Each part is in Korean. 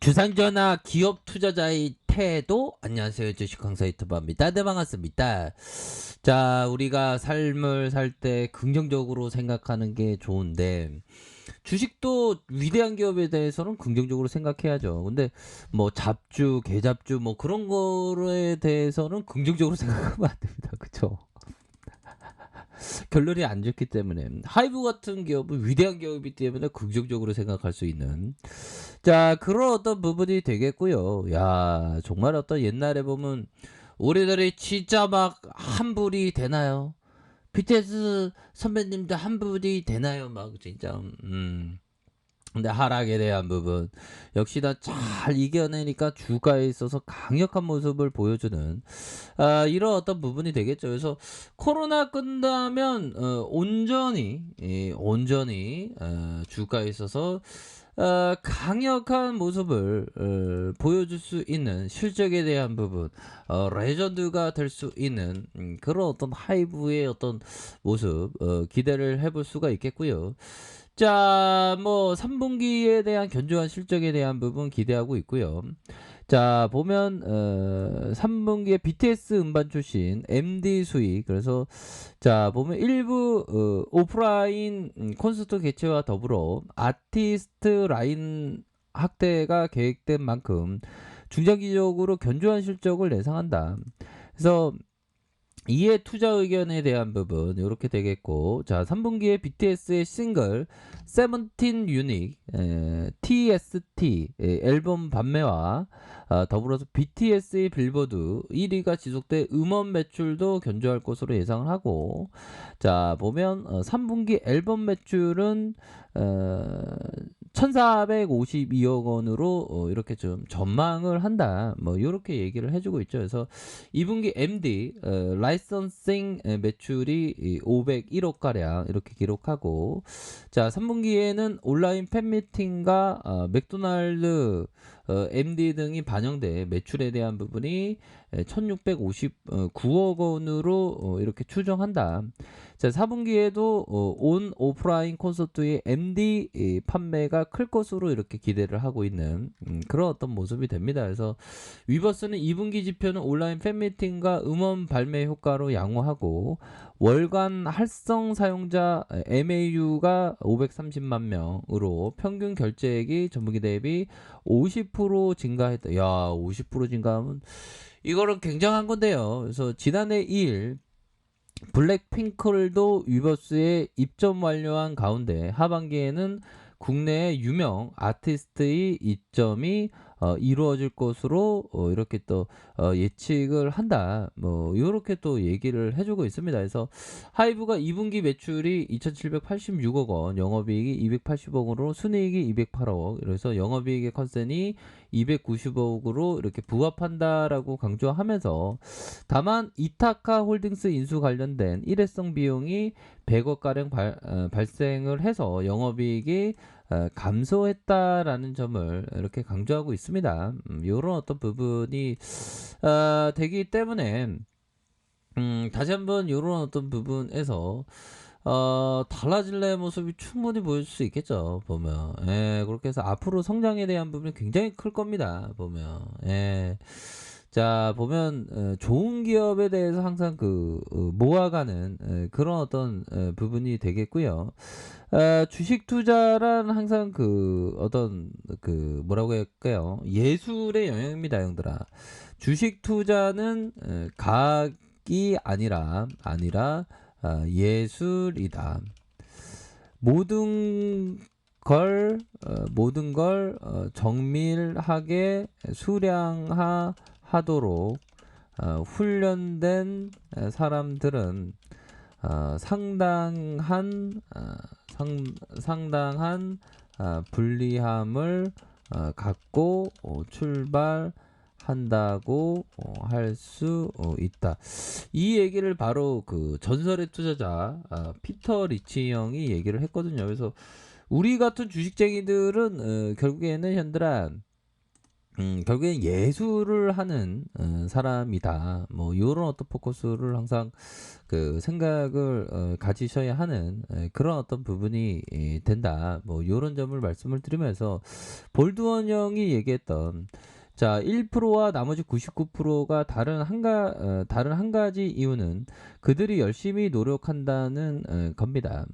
주상전화 기업 투자자의 태도. 안녕하세요, 주식 강사 유튜버입니다. 네, 반갑습니다. 자, 우리가 삶을 살 때 긍정적으로 생각하는 게 좋은데, 주식도 위대한 기업에 대해서는 긍정적으로 생각해야죠. 근데 뭐 잡주, 개잡주 뭐 그런 거에 대해서는 긍정적으로 생각하면 안 됩니다. 그쵸? 결론이 안 좋기 때문에. 하이브 같은 기업은 위대한 기업이기 때문에 긍정적으로 생각할 수 있는, 자, 그런 어떤 부분이 되겠고요. 야, 정말 어떤 옛날에 보면 우리들이 진짜 막 환불이 되나요? BTS 선배님도 환불이 되나요? 막 진짜. 근데 하락에 대한 부분 역시나 잘 이겨내니까 주가에 있어서 강력한 모습을 보여주는, 이런 어떤 부분이 되겠죠. 그래서 코로나 끝나면 온전히 주가에 있어서 강력한 모습을 보여줄 수 있는 실적에 대한 부분, 레전드가 될 수 있는 그런 어떤 하이브의 어떤 모습, 기대를 해볼 수가 있겠고요. 자, 뭐 3분기에 대한 견조한 실적에 대한 부분 기대하고 있고요. 자, 보면 3분기에 BTS 음반 출신 MD 수익, 그래서 자 보면 일부 오프라인 콘서트 개최와 더불어 아티스트 라인 확대가 계획된 만큼 중장기적으로 견조한 실적을 예상한다. 그래서 이에 투자 의견에 대한 부분 이렇게 되겠고, 자 3분기에 BTS의 싱글 세븐틴 유닉 TST 앨범 판매와 더불어서 BTS의 빌보드 1위가 지속돼 음원 매출도 견조할 것으로 예상을 하고, 자 보면 3분기 앨범 매출은 어, 1452억 원으로 이렇게 좀 전망을 한다, 뭐 이렇게 얘기를 해주고 있죠. 그래서 2분기 MD 라이선싱 매출이 501억 가량 이렇게 기록하고, 자 3분기에는 온라인 팬미팅과 맥도날드 MD 등이 반영돼 매출에 대한 부분이 1659억 원으로 이렇게 추정한다. 자 4분기에도 온 오프라인 콘서트의 MD 판매가 클 것으로 이렇게 기대를 하고 있는 그런 어떤 모습이 됩니다. 그래서 위버스는 2분기 지표는 온라인 팬미팅과 음원 발매 효과로 양호하고, 월간 활성 사용자 MAU가 530만 명으로 평균 결제액이 전분기 대비 50% 증가했다. 야, 50% 증가하면 이거는 굉장한 건데요. 그래서 지난해 2일 블랙핑크도 위버스에 입점 완료한 가운데 하반기에는 국내의 유명 아티스트의 입점이 이루어질 것으로 이렇게 또 예측을 한다. 뭐 이렇게 또 얘기를 해주고 있습니다. 그래서 하이브가 2분기 매출이 2,786억 원, 영업이익이 280억으로 순이익이 208억. 그래서 영업이익의 컨센이 290억으로 이렇게 부합한다라고 강조하면서, 다만 이타카 홀딩스 인수 관련된 일회성 비용이 100억 가량 발생을 해서 영업이익이 감소했다라는 점을 이렇게 강조하고 있습니다. 이런 어떤 부분이 되기 때문에 다시 한번 이런 어떤 부분에서 달라질래 모습이 충분히 보일 수 있겠죠, 보면. 예, 그렇게 해서 앞으로 성장에 대한 부분이 굉장히 클 겁니다, 보면. 예. 자, 보면 좋은 기업에 대해서 항상 모아가는 그런 어떤 부분이 되겠고요. 주식 투자란 항상 어떤 뭐라고 할까요? 예술의 영역입니다, 형들아. 주식 투자는 각이 아니라 예술이다. 모든 걸 정밀하게 수량화하도록 훈련된 사람들은 상당한 불리함을 갖고 출발한다고 할 수 있다. 이 얘기를 바로 전설의 투자자 피터 리치 형이 얘기를 했거든요. 그래서 우리 같은 주식쟁이들은 결국에는 현들아 결국엔 '예술을 하는 사람이다.' 뭐 요런 어떤 포커스를 항상 그 생각을 가지셔야 하는 그런 어떤 부분이 된다. 뭐 요런 점을 말씀을 드리면서 볼드원 형이 얘기했던 자 1%와 나머지 99%가 다른 한 가지 이유는 그들이 열심히 노력한다는 겁니다.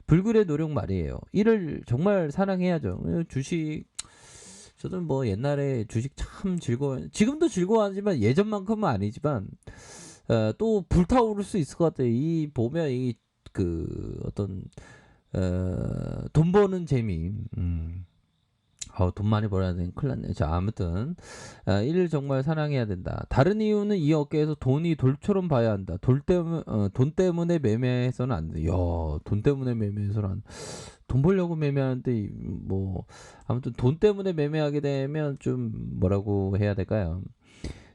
불굴의 노력 말이에요. 이를 정말 사랑해야죠. 주식 저는 뭐 옛날에 주식 참 지금도 즐거워하지만 예전만큼은 아니지만 또 불타오를 수 있을 것 같아요. 이 보면 이 그 어떤 돈 버는 재미. 돈 많이 벌어야 되는 큰일 났네. 자, 아무튼 일을 정말 사랑해야 된다. 다른 이유는 이 업계에서 돈이 돌처럼 봐야 한다. 돈 때문에 매매해서는 안 돼. 야, 돈 때문에 매매해서는 안 돈 벌려고 매매하는데 뭐 아무튼 돈 때문에 매매하게 되면 좀 뭐라고 해야 될까요?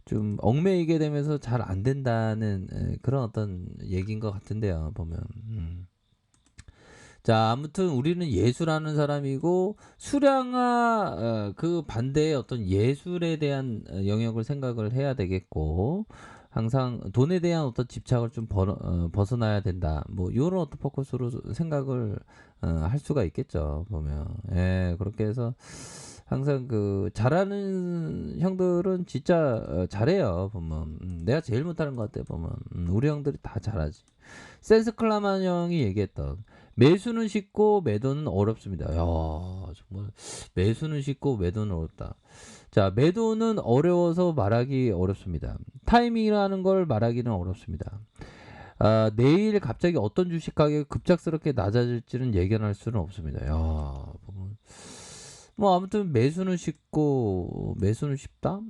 좀 얽매이게 되면서 잘 안 된다는 그런 어떤 얘기인 것 같은데요. 보면. 자, 아무튼 우리는 예술하는 사람이고 수량화 그 반대의 어떤 예술에 대한 영역을 생각을 해야 되겠고 항상 돈에 대한 어떤 집착을 좀 벗어나야 된다. 뭐 요런 어떤 포커스로 생각을 할 수가 있겠죠. 보면. 예, 그렇게 해서 항상 그 잘하는 형들은 진짜 잘해요. 보면. 내가 제일 못하는 것 같아. 보면. 우리 형들이 다 잘하지. 센스 클라만 형이 얘기했던 매수는 쉽고 매도는 어렵습니다. 야, 정말 매수는 쉽고 매도는 어렵다. 자, 매도는 어려워서 말하기 어렵습니다. 타이밍이라는 걸 말하기는 어렵습니다. 내일 갑자기 어떤 주식 가격이 급작스럽게 낮아질지는 예견할 수는 없습니다. 야, 뭐 아무튼 매수는 쉽고 매수는 쉽다.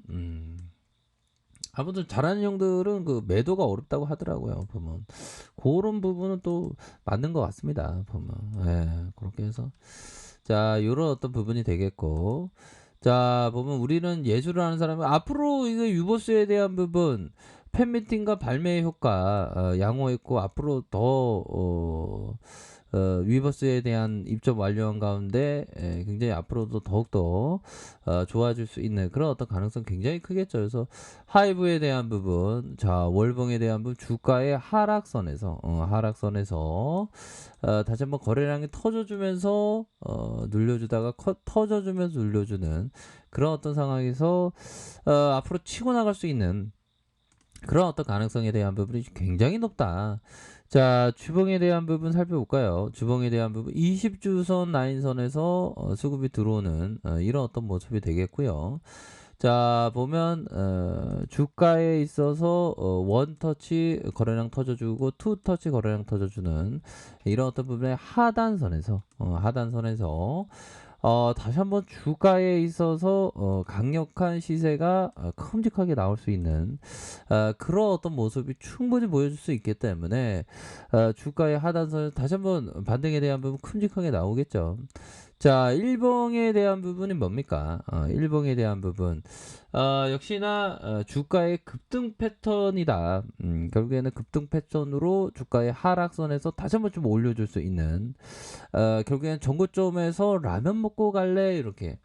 아무튼 잘하는 형들은 그 매도가 어렵다고 하더라고요. 보면 그런 부분은 또 맞는 것 같습니다. 보면 그렇게 해서 자 요런 어떤 부분이 되겠고 자 보면 우리는 예술을 하는 사람은 앞으로 이거 유보스에 대한 부분 팬미팅과 발매 효과 양호했고 앞으로 더 위버스에 대한 입점 완료한 가운데 굉장히 앞으로도 더욱더 좋아질 수 있는 그런 어떤 가능성 굉장히 크겠죠. 그래서 하이브에 대한 부분, 자 월봉에 대한 부분, 주가의 하락선에서 다시 한번 거래량이 터져주면서 눌려주다가 터져주면서 눌려주는 그런 어떤 상황에서 앞으로 치고 나갈 수 있는 그런 어떤 가능성에 대한 부분이 굉장히 높다. 자, 주봉에 대한 부분 살펴볼까요? 주봉에 대한 부분 20주선 라인선에서 수급이 들어오는 이런 어떤 모습이 되겠고요. 자, 보면 주가에 있어서 원터치 거래량 터져주고 투터치 거래량 터져주는 이런 어떤 부분의 하단선에서 다시 한번 주가에 있어서 강력한 시세가 큼직하게 나올 수 있는 그런 어떤 모습이 충분히 보여줄 수 있기 때문에 주가의 하단선에서 다시 한번 반등에 대한 부분 큼직하게 나오겠죠. 자, 일봉에 대한 부분이 뭡니까? 일봉에 대한 부분. 역시나 주가의 급등 패턴이다. 결국에는 급등 패턴으로 주가의 하락선에서 다시 한번 좀 올려줄 수 있는 결국에는 전고점에서 라면 먹고 갈래 이렇게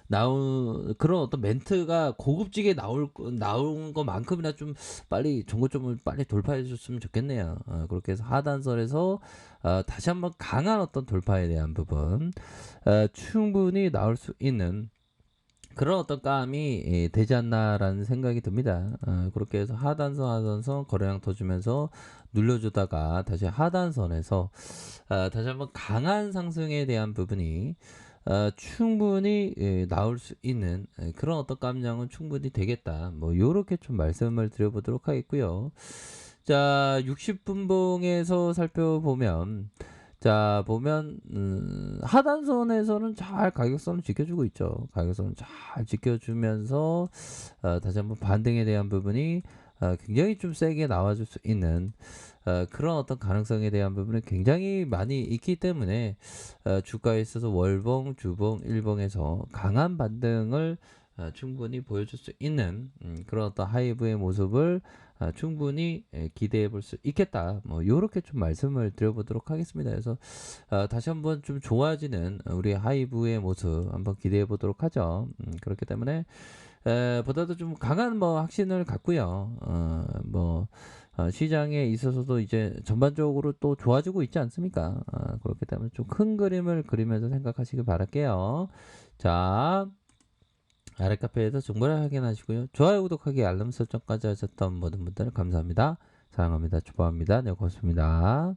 나온 그런 어떤 멘트가 고급지게 나온 것만큼이나 좀 빨리 전고점을 빨리 돌파해 줬으면 좋겠네요. 그렇게 해서 하단선에서 다시 한번 강한 어떤 돌파에 대한 부분 충분히 나올 수 있는 그런 어떤 감이 되지 않나라는 생각이 듭니다. 그렇게 해서 하단선 거래량 터주면서 눌려주다가 다시 하단선에서 다시 한번 강한 상승에 대한 부분이 충분히 나올 수 있는 그런 어떤 감량은 충분히 되겠다. 뭐 요렇게 좀 말씀을 드려보도록 하겠고요. 자, 60분봉에서 살펴보면 자, 보면 하단선에서는 잘 가격선을 지켜주고 있죠. 가격선을 잘 지켜주면서 다시 한번 반등에 대한 부분이 굉장히 좀 세게 나와줄 수 있는 그런 어떤 가능성에 대한 부분이 굉장히 많이 있기 때문에 주가에 있어서 월봉, 주봉, 일봉에서 강한 반등을 충분히 보여줄 수 있는 그런 어떤 하이브의 모습을 충분히 기대해 볼 수 있겠다. 뭐 요렇게 좀 말씀을 드려보도록 하겠습니다. 그래서 다시 한번 좀 좋아지는 우리 하이브의 모습 한번 기대해 보도록 하죠. 그렇기 때문에 보다도 좀 강한 뭐 확신을 갖고요. 시장에 있어서도 이제 전반적으로 또 좋아지고 있지 않습니까? 그렇기 때문에 좀 큰 그림을 그리면서 생각하시길 바랄게요. 자, 아래 카페에서 정보를 확인하시고요. 좋아요, 구독하기, 알람 설정까지 하셨던 모든 분들 감사합니다. 사랑합니다. 축복합니다. 네, 고맙습니다.